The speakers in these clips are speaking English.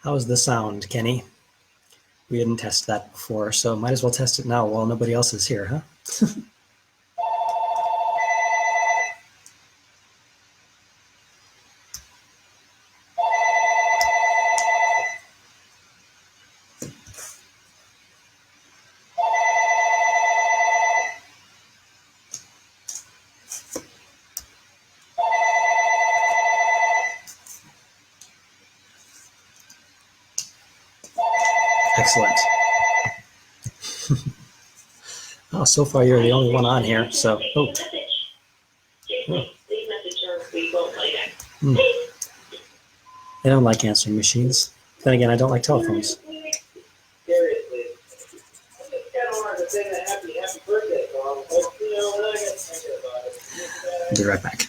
How's the sound, Kenny? We didn't test that before, so might as well test it now while nobody else is here, huh? Excellent. Oh, so far you're the only one on here, so. Oh. I don't like answering machines. Then again, I don't like telephones. I'll be right back.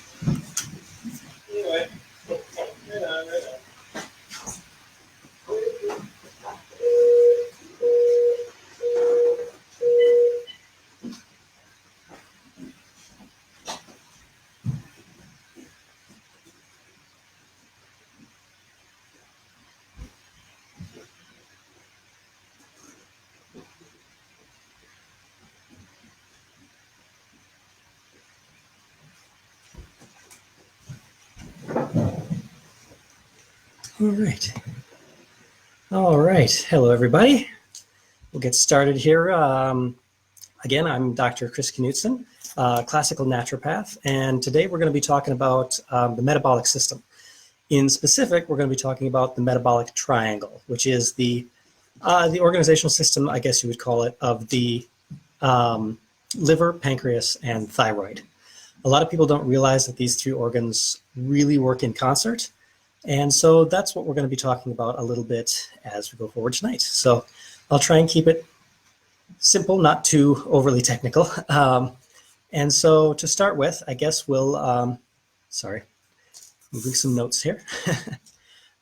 All right. Hello, everybody. We'll get started here. Again, I'm Dr. Chris Knutson, classical naturopath, and today we're going to be talking about the metabolic system. In specific, we're going to be talking about the metabolic triangle, which is the organizational system, I guess you would call it, of the liver, pancreas, and thyroid. A lot of people don't realize that these three organs really work in concert. And so that's what we're going to be talking about a little bit as we go forward tonight. So I'll try and keep it simple, not too overly technical. And so to start with, I guess we'll, moving some notes here.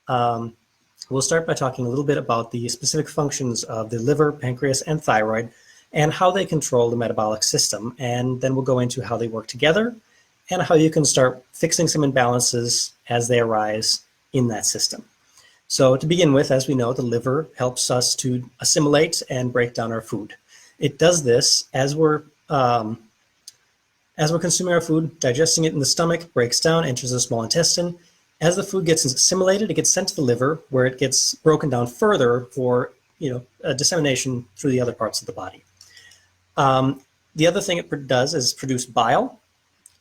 We'll start by talking a little bit about the specific functions of the liver, pancreas, and thyroid and how they control the metabolic system. And then we'll go into how they work together and how you can start fixing some imbalances as they arise in that system. So to begin with, as we know, the liver helps us to assimilate and break down our food. It does this as we're consuming our food, digesting it in the stomach, breaks down, enters the small intestine. As the food gets assimilated, it gets sent to the liver where it gets broken down further for dissemination through the other parts of the body. The other thing it does is produce bile,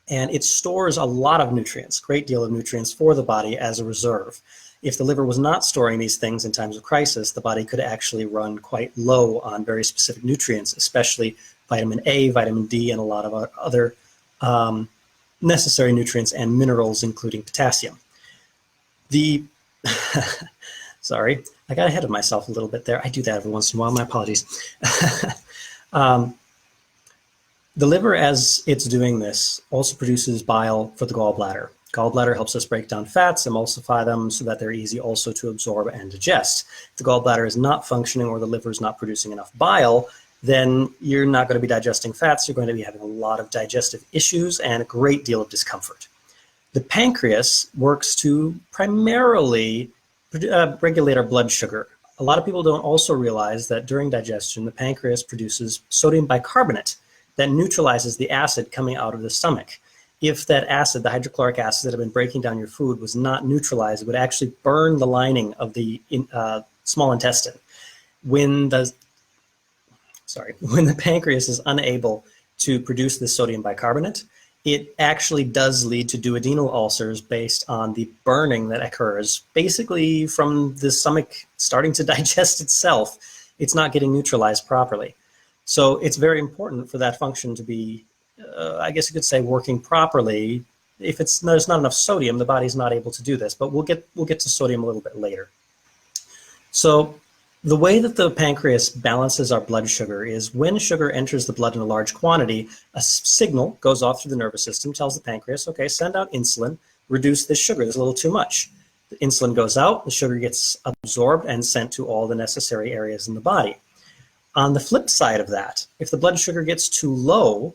and it stores a lot of nutrients, great deal of nutrients for the body as a reserve. If the liver was not storing these things in times of crisis, the body could actually run quite low on very specific nutrients, especially vitamin A, vitamin D, and a lot of other necessary nutrients and minerals, including potassium. Sorry, I got ahead of myself a little bit there. I do that every once in a while, my apologies. The liver, as it's doing this, also produces bile for the gallbladder. Gallbladder helps us break down fats, emulsify them so that they're easy also to absorb and digest. If the gallbladder is not functioning or the liver is not producing enough bile, then you're not going to be digesting fats. You're going to be having a lot of digestive issues and a great deal of discomfort. The pancreas works to primarily regulate our blood sugar. A lot of people don't also realize that during digestion, the pancreas produces sodium bicarbonate that neutralizes the acid coming out of the stomach. If that acid, the hydrochloric acid that had been breaking down your food, was not neutralized, it would actually burn the lining of the small intestine. When the pancreas is unable to produce this sodium bicarbonate, it actually does lead to duodenal ulcers based on the burning that occurs basically from the stomach starting to digest itself. It's not getting neutralized properly. So it's very important for that function to be, I guess you could say, working properly. If there's not enough sodium, the body's not able to do this. But we'll get to sodium a little bit later. So the way that the pancreas balances our blood sugar is when sugar enters the blood in a large quantity, a signal goes off through the nervous system, tells the pancreas, okay, send out insulin, reduce this sugar, there's a little too much. The insulin goes out, the sugar gets absorbed and sent to all the necessary areas in the body. On the flip side of that, if the blood sugar gets too low,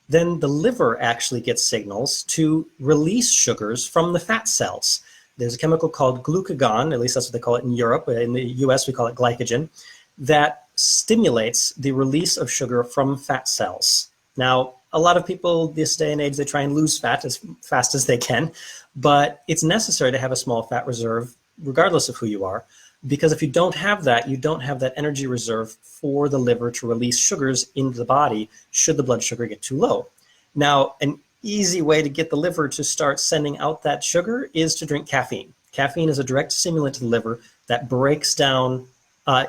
then the liver actually gets signals to release sugars from the fat cells. there's a chemical called glucagon, at least that's what they call it in Europe. In the US, we call it glycogen, that stimulates the release of sugar from fat cells. Now, a lot of people this day and age, they try and lose fat as fast as they can, but it's necessary to have a small fat reserve regardless of who you are, because if you don't have that, you don't have that energy reserve for the liver to release sugars into the body should the blood sugar get too low. Now, an easy way to get the liver to start sending out that sugar is to drink caffeine. Caffeine is a direct stimulant to the liver that breaks down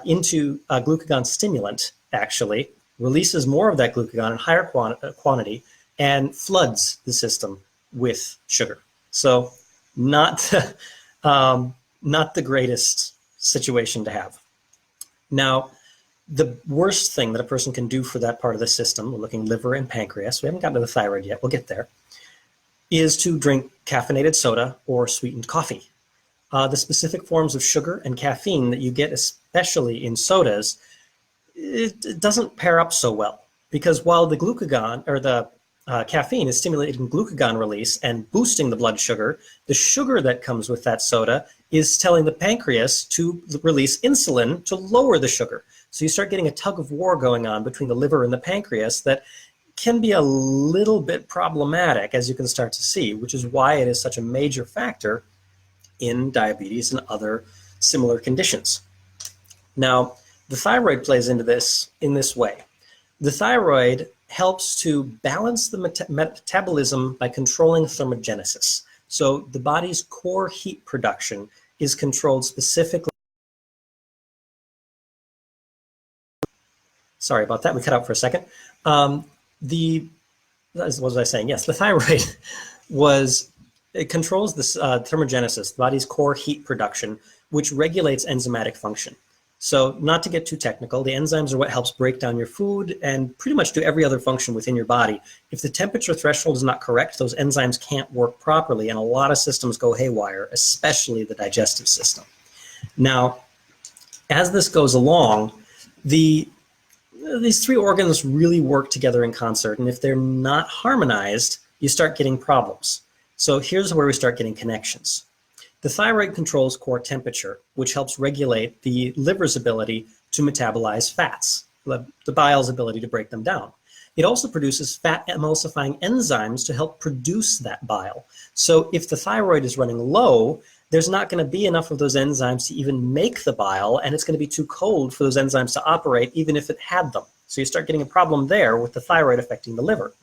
into a glucagon stimulant, actually, releases more of that glucagon in higher quantity, and floods the system with sugar. So not, not the greatest situation to have. Now, the worst thing that a person can do for that part of the system, we're looking liver and pancreas, we haven't gotten to the thyroid yet, we'll get there, is to drink caffeinated soda or sweetened coffee. The specific forms of sugar and caffeine that you get, especially in sodas, it doesn't pair up so well, because while the glucagon or the caffeine is stimulating glucagon release and boosting the blood sugar, the sugar that comes with that soda is telling the pancreas to release insulin to lower the sugar. So you start getting a tug of war going on between the liver and the pancreas that can be a little bit problematic, as you can start to see, which is why it is such a major factor in diabetes and other similar conditions. Now, the thyroid plays into this in this way. The thyroid helps to balance the metabolism by controlling thermogenesis. So the body's core heat production is controlled specifically. Sorry about that, we cut out for a second. What was I saying? Yes, the thyroid it controls this thermogenesis, the body's core heat production, which regulates enzymatic function. So not to get too technical, the enzymes are what helps break down your food and pretty much do every other function within your body. If the temperature threshold is not correct, those enzymes can't work properly, and a lot of systems go haywire, especially the digestive system. Now, as this goes along, these three organs really work together in concert, and if they're not harmonized, you start getting problems. So here's where we start getting connections. The thyroid controls core temperature, which helps regulate the liver's ability to metabolize fats, the bile's ability to break them down. It also produces fat emulsifying enzymes to help produce that bile. So if the thyroid is running low, there's not going to be enough of those enzymes to even make the bile, and it's going to be too cold for those enzymes to operate, even if it had them. So you start getting a problem there with the thyroid affecting the liver.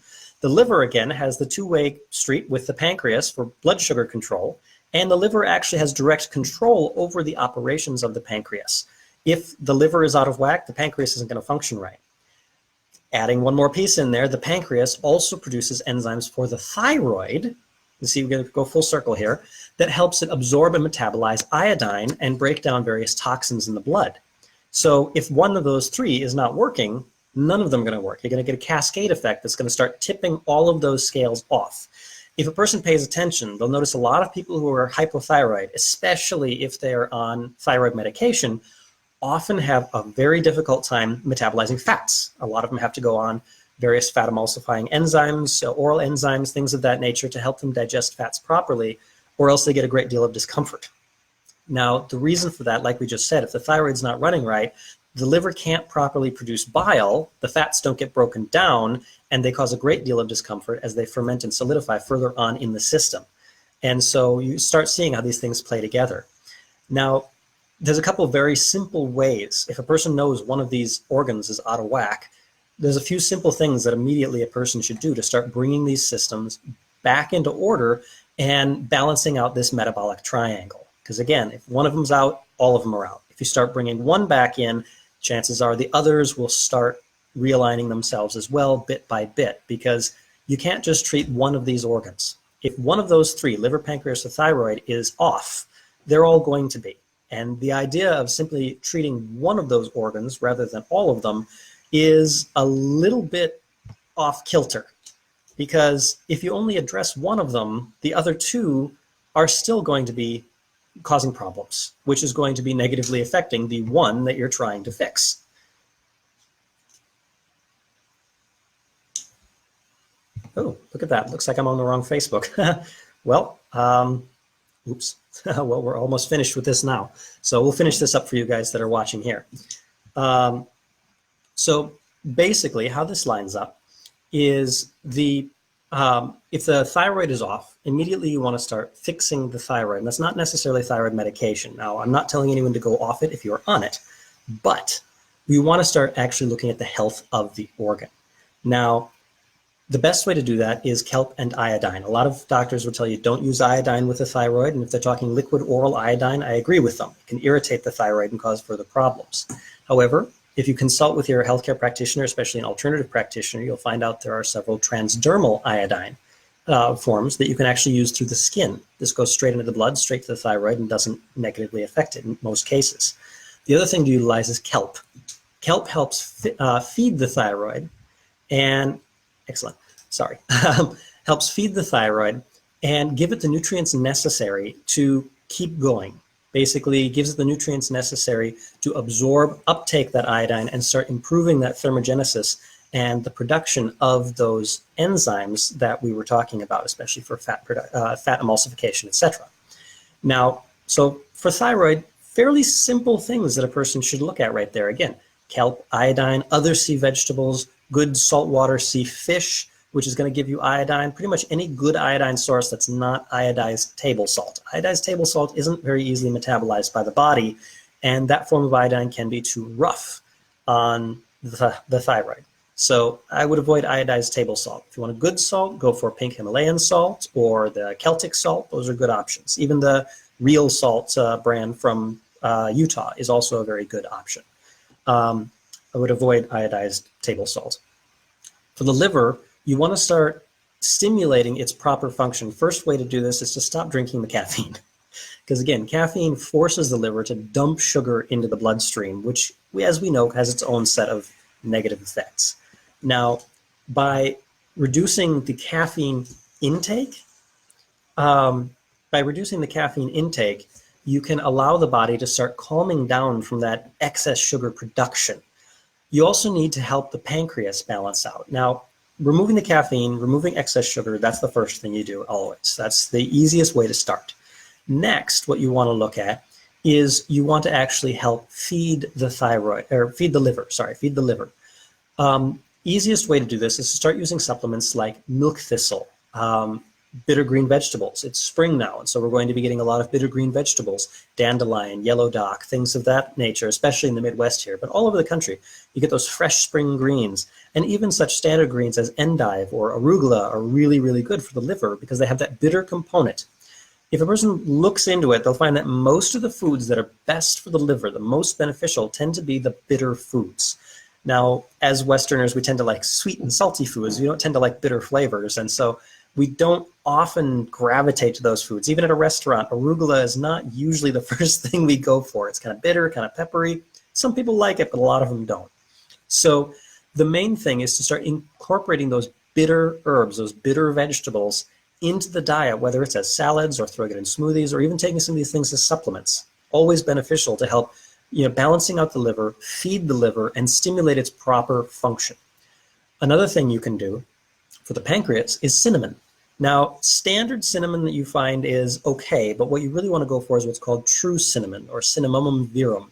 The liver, again, has the two-way street with the pancreas for blood sugar control, and the liver actually has direct control over the operations of the pancreas. If the liver is out of whack, the pancreas isn't going to function right. Adding one more piece in there, the pancreas also produces enzymes for the thyroid. You see, we're going to go full circle here, that helps it absorb and metabolize iodine and break down various toxins in the blood. So if one of those three is not working, none of them are going to work. You're going to get a cascade effect that's going to start tipping all of those scales off. If a person pays attention, they'll notice a lot of people who are hypothyroid, especially if they're on thyroid medication, often have a very difficult time metabolizing fats. A lot of them have to go on various fat emulsifying enzymes, oral enzymes, things of that nature to help them digest fats properly, or else they get a great deal of discomfort. Now, the reason for that, like we just said, if the thyroid's not running right, the liver can't properly produce bile, the fats don't get broken down, and they cause a great deal of discomfort as they ferment and solidify further on in the system. And so you start seeing how these things play together. Now, there's a couple of very simple ways. If a person knows one of these organs is out of whack, there's a few simple things that immediately a person should do to start bringing these systems back into order and balancing out this metabolic triangle. Because again, if one of them's out, all of them are out. If you start bringing one back in, chances are the others will start realigning themselves as well, bit by bit, because you can't just treat one of these organs. If one of those three, liver, pancreas, or thyroid, is off, they're all going to be. And the idea of simply treating one of those organs rather than all of them is a little bit off kilter, because if you only address one of them, the other two are still going to be causing problems, which is going to be negatively affecting the one that you're trying to fix. Oh, look at that. Looks like I'm on the wrong Facebook. Well, oops. Well, we're almost finished with this now. So we'll finish this up for you guys that are watching here. So basically how this lines up is if the thyroid is off, immediately you want to start fixing the thyroid. And that's not necessarily thyroid medication. Now, I'm not telling anyone to go off it if you're on it, but we want to start actually looking at the health of the organ. Now, the best way to do that is kelp and iodine. A lot of doctors will tell you don't use iodine with the thyroid, and if they're talking liquid oral iodine, I agree with them. It can irritate the thyroid and cause further problems. However, if you consult with your healthcare practitioner, especially an alternative practitioner, you'll find out there are several transdermal iodine forms that you can actually use through the skin. This goes straight into the blood, straight to the thyroid, and doesn't negatively affect it in most cases. The other thing to utilize is kelp. Kelp helps feed the thyroid and, helps feed the thyroid and give it the nutrients necessary to keep going. Basically gives it the nutrients necessary to absorb, uptake that iodine, and start improving that thermogenesis and the production of those enzymes that we were talking about, especially for fat emulsification, etc. Now, so for thyroid, fairly simple things that a person should look at right there. Again, kelp, iodine, other sea vegetables, good saltwater sea fish, which is going to give you iodine, pretty much any good iodine source that's not iodized table salt. Iodized table salt isn't very easily metabolized by the body, and that form of iodine can be too rough on the thyroid. So I would avoid iodized table salt. If you want a good salt, go for pink Himalayan salt or the Celtic salt. Those are good options. Even the real salt brand from Utah is also a very good option. I would avoid iodized table salt. For the liver, you want to start stimulating its proper function. First way to do this is to stop drinking the caffeine. Because again, caffeine forces the liver to dump sugar into the bloodstream, which, as we know, has its own set of negative effects. Now, by reducing the caffeine intake, you can allow the body to start calming down from that excess sugar production. You also need to help the pancreas balance out. Now, removing the caffeine, removing excess sugar, that's the first thing you do always. That's the easiest way to start. Next, what you want to look at is you want to actually help feed the liver. Easiest way to do this is to start using supplements like milk thistle, bitter green vegetables. It's spring now, and so we're going to be getting a lot of bitter green vegetables, dandelion, yellow dock, things of that nature, especially in the Midwest here, but all over the country. You get those fresh spring greens, and even such standard greens as endive or arugula are really, really good for the liver because they have that bitter component. If a person looks into it, they'll find that most of the foods that are best for the liver, the most beneficial, tend to be the bitter foods. Now, as Westerners, we tend to like sweet and salty foods. We don't tend to like bitter flavors, and so we don't often gravitate to those foods. Even at a restaurant, arugula is not usually the first thing we go for. It's kind of bitter, kind of peppery. Some people like it, but a lot of them don't. So the main thing is to start incorporating those bitter herbs, those bitter vegetables into the diet, whether it's as salads or throwing it in smoothies or even taking some of these things as supplements. Always beneficial to help, balancing out the liver, feed the liver, and stimulate its proper function. Another thing you can do for the pancreas is cinnamon. Now, standard cinnamon that you find is okay, but what you really want to go for is what's called true cinnamon or cinnamomum verum.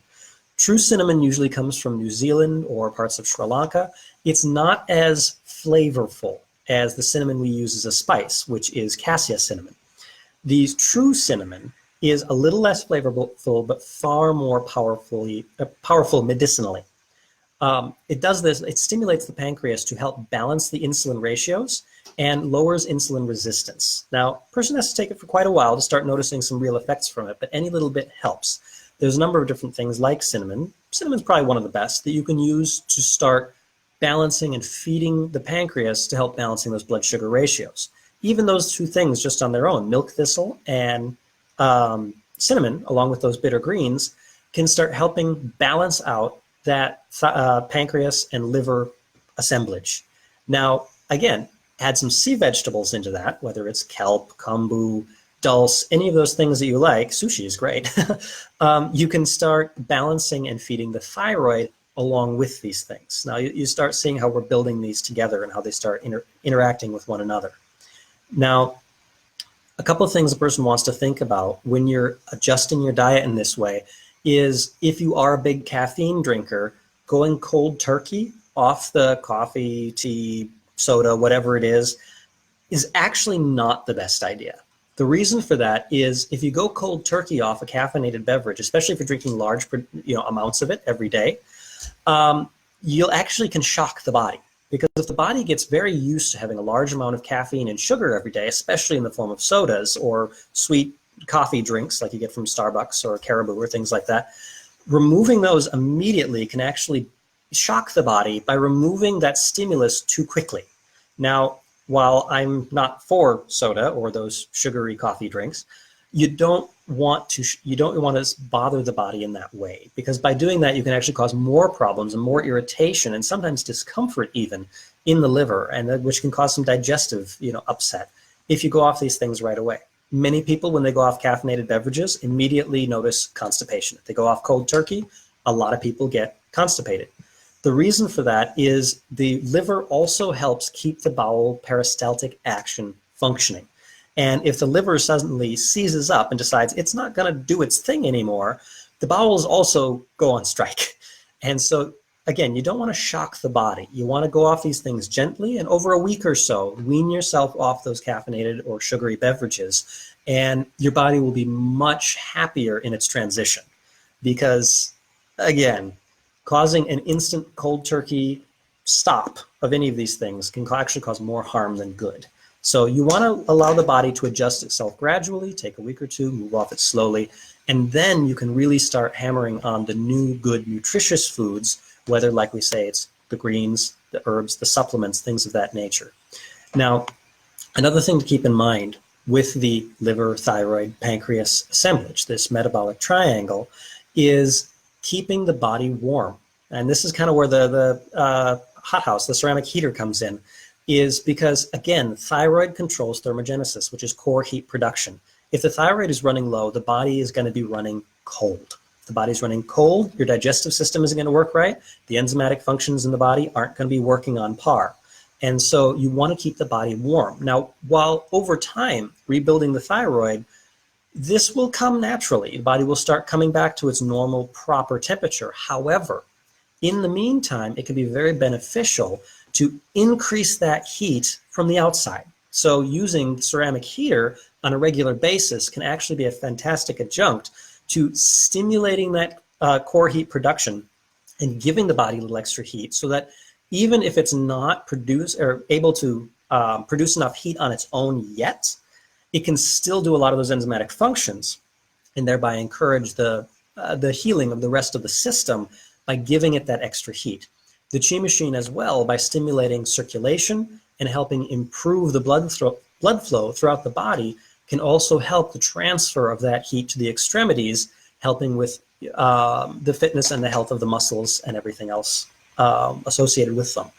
True cinnamon usually comes from New Zealand or parts of Sri Lanka. It's not as flavorful as the cinnamon we use as a spice, which is cassia cinnamon. The true cinnamon is a little less flavorful, but far more powerful medicinally. It does this, it stimulates the pancreas to help balance the insulin ratios and lowers insulin resistance. Now, a person has to take it for quite a while to start noticing some real effects from it, but any little bit helps. There's a number of different things like cinnamon. Cinnamon's probably one of the best that you can use to start balancing and feeding the pancreas to help balancing those blood sugar ratios. Even those two things just on their own, milk thistle and cinnamon, along with those bitter greens, can start helping balance out that pancreas and liver assemblage. Now, again, add some sea vegetables into that, whether it's kelp, kombu, dulse, any of those things that you like. Sushi is great. You can start balancing and feeding the thyroid along with these things. Now, you start seeing how we're building these together and how they start interacting with one another. Now, A couple of things a person wants to think about when you're adjusting your diet in this way is if you are a big caffeine drinker, going cold turkey off the coffee, tea, soda, whatever it is actually not the best idea. The reason for that is if you go cold turkey off a caffeinated beverage, especially if you're drinking large amounts of it every day, you'll actually can shock the body. Because if the body gets very used to having a large amount of caffeine and sugar every day, especially in the form of sodas or sweet coffee drinks like you get from Starbucks or Caribou or things like that, removing those immediately can actually shock the body by removing that stimulus too quickly. Now, while I'm not for soda or those sugary coffee drinks, you don't want to bother the body in that way, because by doing that you can actually cause more problems and more irritation and sometimes discomfort even in the liver, and which can cause some digestive upset if you go off these things right away. Many people, when they go off caffeinated beverages, immediately notice constipation. If they go off cold turkey, a lot of people get constipated. The reason for that is the liver also helps keep the bowel peristaltic action functioning. And if the liver suddenly seizes up and decides it's not going to do its thing anymore, the bowels also go on strike. And so, again, you don't want to shock the body. You want to go off these things gently, and over a week or so, wean yourself off those caffeinated or sugary beverages, and your body will be much happier in its transition. Because, again, causing an instant cold turkey stop of any of these things can actually cause more harm than good. So you want to allow the body to adjust itself gradually, take a week or two, move off it slowly, and then you can really start hammering on the new, good, nutritious foods, whether, like we say, it's the greens, the herbs, the supplements, things of that nature. Now, another thing to keep in mind with the liver, thyroid, pancreas assemblage, this metabolic triangle, is keeping the body warm. And this is kind of where the hothouse, the ceramic heater, comes in, is because, again, thyroid controls thermogenesis, which is core heat production. If the thyroid is running low, the body is going to be running cold. If the body's running cold, your digestive system isn't going to work right. The enzymatic functions in the body aren't going to be working on par. And so you want to keep the body warm. Now, while over time rebuilding the thyroid, this will come naturally. The body will start coming back to its normal, proper temperature. However, in the meantime, it can be very beneficial to increase that heat from the outside. So using ceramic heater on a regular basis can actually be a fantastic adjunct to stimulating that core heat production and giving the body a little extra heat, so that even if it's not able to produce enough heat on its own yet, it can still do a lot of those enzymatic functions and thereby encourage the healing of the rest of the system by giving it that extra heat. The Chi machine as well, by stimulating circulation and helping improve the blood flow throughout the body, can also help the transfer of that heat to the extremities, helping with the fitness and the health of the muscles and everything else associated with them.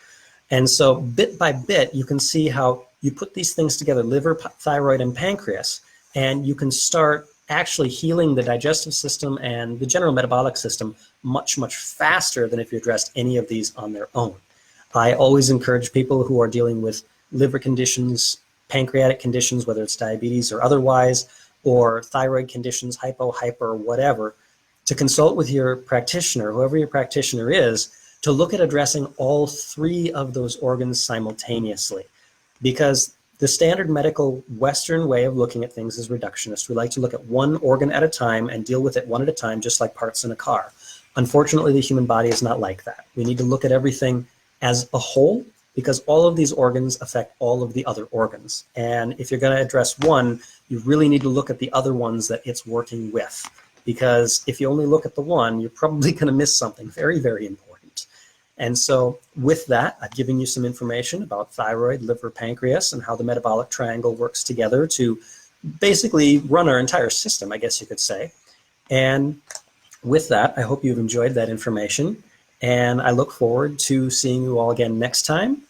And so bit by bit, you can see how you put these things together, liver, thyroid, and pancreas, and you can start actually healing the digestive system and the general metabolic system much, much faster than if you addressed any of these on their own. I always encourage people who are dealing with liver conditions, pancreatic conditions, whether it's diabetes or otherwise, or thyroid conditions, hyper, whatever, to consult with your practitioner, whoever your practitioner is, to look at addressing all three of those organs simultaneously. Because the standard medical Western way of looking at things is reductionist. We like to look at one organ at a time and deal with it one at a time, just like parts in a car. Unfortunately, the human body is not like that. We need to look at everything as a whole, because all of these organs affect all of the other organs. And if you're going to address one, you really need to look at the other ones that it's working with. Because if you only look at the one, you're probably going to miss something very, very important. And so with that, I've given you some information about thyroid, liver, pancreas, and how the metabolic triangle works together to basically run our entire system, I guess you could say. And with that, I hope you've enjoyed that information. And I look forward to seeing you all again next time.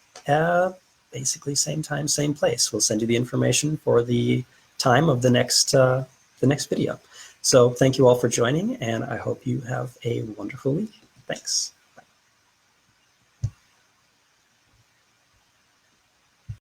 Basically, same time, same place. We'll send you the information for the time of the next video. So thank you all for joining, and I hope you have a wonderful week. Thanks.